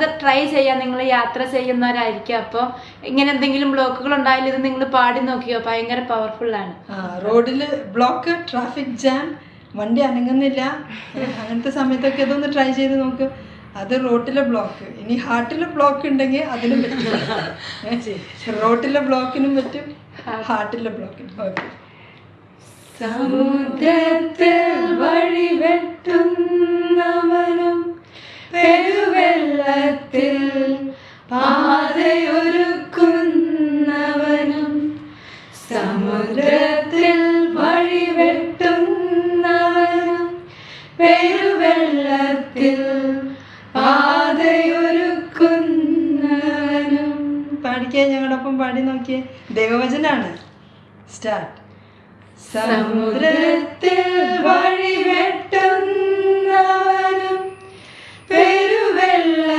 അത് ട്രൈ ചെയ്യാം. നിങ്ങൾ യാത്ര ചെയ്യുന്നവരായിരിക്കും, അപ്പോൾ ഇങ്ങനെ എന്തെങ്കിലും ബ്ലോക്കുകൾ ഉണ്ടായാലും ഇത് നിങ്ങൾ പാടി നോക്കിയോ, ഭയങ്കര പവർഫുൾ ആണ്. റോഡിൽ ബ്ലോക്ക്, ട്രാഫിക് ജാം, വണ്ടി അനങ്ങുന്നില്ല, അങ്ങനത്തെ സമയത്തൊക്കെ ഇതൊന്ന് ട്രൈ ചെയ്ത് നോക്ക്. അത് റോട്ടിലെ ബ്ലോക്ക്. ഇനി ഹാർട്ടിലെ ബ്ലോക്ക് ഉണ്ടെങ്കിൽ അതിനും പറ്റും. റോട്ടിലെ ബ്ലോക്കിനും പറ്റും, ഹാർട്ടിലെ ബ്ലോക്കിനും. ഓക്കെ. സമുദ്രത്തിൽ വഴിവെട്ടുന്നവനും പെരുവെള്ളത്തിൽ പാതയൊരുക്കുന്നവനും, സമുദ്രത്തിൽ വഴിവെട്ടുന്നവനും പെരുവെള്ളത്തിൽ പാതയൊരുക്കുന്നവനും. പാടിക്കേ, ഞങ്ങളോടൊപ്പം പാടി നോക്കിയേ. ദൈവവചനാണ്. സ്റ്റാർട്ട്. സമുദ്രത്തിൽ വഴിവെട്ടുന്നവനും